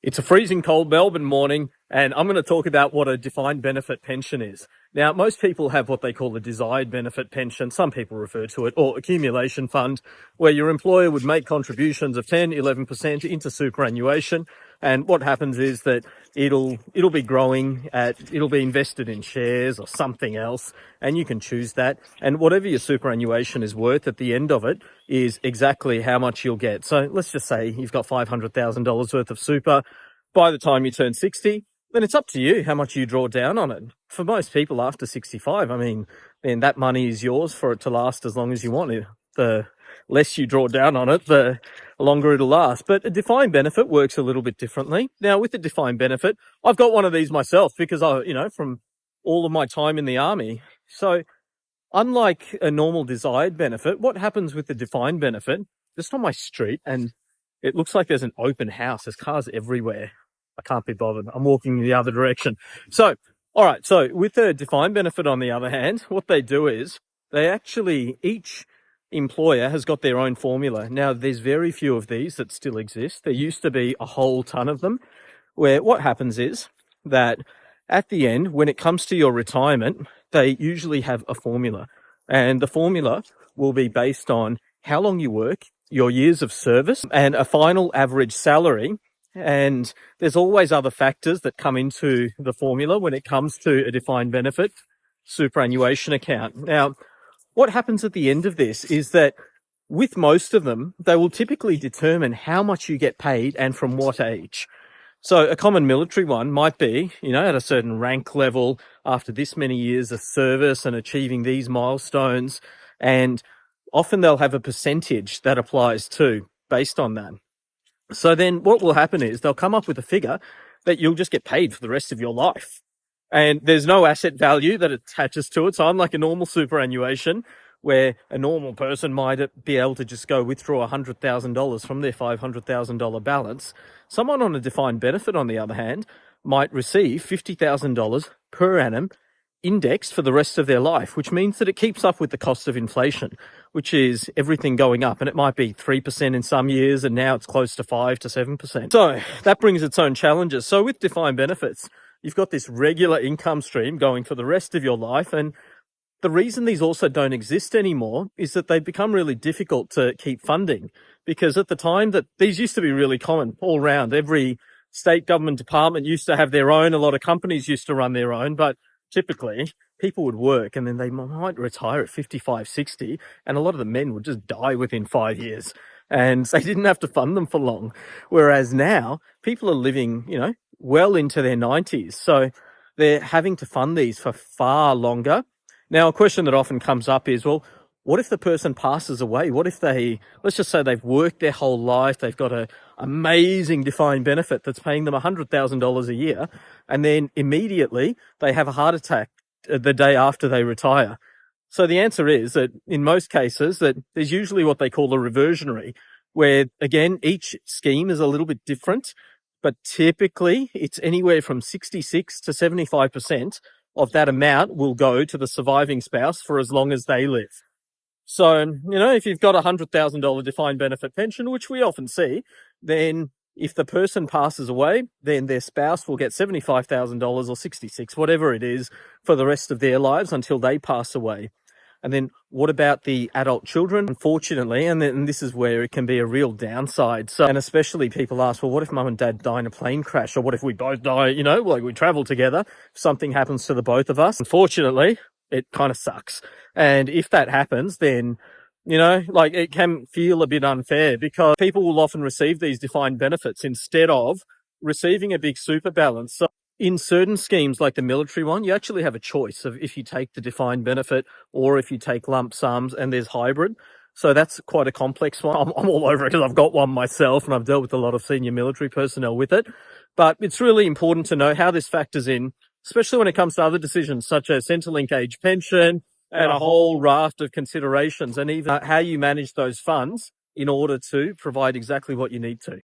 It's a freezing cold Melbourne morning, and I'm going to talk about what a defined benefit pension is. Now, most people have what they call a desired benefit pension. Some people refer to it, or accumulation fund, where your employer would make contributions of 10, 11% into superannuation. And what happens is that it'll be growing it'll be invested in shares or something else, and you can choose that. And whatever your superannuation is worth at the end of it is exactly how much you'll get. So let's just say you've got $500,000 worth of super. By the time you turn 60, then it's up to you how much you draw down on it. For most people after 65, then that money is yours for it to last as long as you want it. The less you draw down on it, the longer it'll last. But a defined benefit works a little bit differently. Now, with the defined benefit, I've got one of these myself because from all of my time in the army. So unlike a normal desired benefit, what happens with the defined benefit, just on my street, and it looks like there's an open house. There's cars everywhere. I can't be bothered. I'm walking the other direction. So, all right. So with the defined benefit, on the other hand, what they do is each employer has got their own formula. Now, there's very few of these that still exist. There used to be a whole ton of them, where what happens is that at the end, when it comes to your retirement, they usually have a formula. And the formula will be based on how long you work, your years of service, and a final average salary. And there's always other factors that come into the formula when it comes to a defined benefit superannuation account. Now, what happens at the end of this is that with most of them, they will typically determine how much you get paid and from what age. So a common military one might be, at a certain rank level after this many years of service and achieving these milestones. And often they'll have a percentage that applies too, based on that. So then what will happen is they'll come up with a figure that you'll just get paid for the rest of your life. And there's no asset value that attaches to it. So unlike a normal superannuation, where a normal person might be able to just go withdraw $100,000 from their $500,000 balance, someone on a defined benefit, on the other hand, might receive $50,000 per annum indexed for the rest of their life, which means that it keeps up with the cost of inflation, which is everything going up. And it might be 3% in some years, and now it's close to 5 to 7%. So that brings its own challenges. So with defined benefits, you've got this regular income stream going for the rest of your life. And the reason these also don't exist anymore is that they've become really difficult to keep funding, because at the time that these used to be really common all around, every state government department used to have their own. A lot of companies used to run their own, but typically people would work and then they might retire at 55, 60, and a lot of the men would just die within 5 years, and they didn't have to fund them for long. Whereas now people are living, well into their 90s. So they're having to fund these for far longer. Now, a question that often comes up is, well, what if the person passes away? What if let's just say they've worked their whole life, they've got an amazing defined benefit that's paying them $100,000 a year, and then immediately they have a heart attack the day after they retire? So the answer is that in most cases that there's usually what they call a reversionary, where again, each scheme is a little bit different, but typically it's anywhere from 66 to 75% of that amount will go to the surviving spouse for as long as they live. So, if you've got a $100,000 defined benefit pension, which we often see, then if the person passes away, then their spouse will get $75,000 or 66, whatever it is, for the rest of their lives until they pass away. And then what about the adult children? Unfortunately, and this is where it can be a real downside. So, and especially people ask, well, what if mum and dad die in a plane crash? Or what if we both die, like we travel together, if something happens to the both of us? Unfortunately, it kind of sucks. And if that happens, then, it can feel a bit unfair, because people will often receive these defined benefits instead of receiving a big super balance. So in certain schemes, like the military one, you actually have a choice of if you take the defined benefit or if you take lump sums, and there's hybrid. So that's quite a complex one. I'm all over it because I've got one myself and I've dealt with a lot of senior military personnel with it. But it's really important to know how this factors in, especially when it comes to other decisions such as Centrelink age pension and a whole raft of considerations, and even how you manage those funds in order to provide exactly what you need to.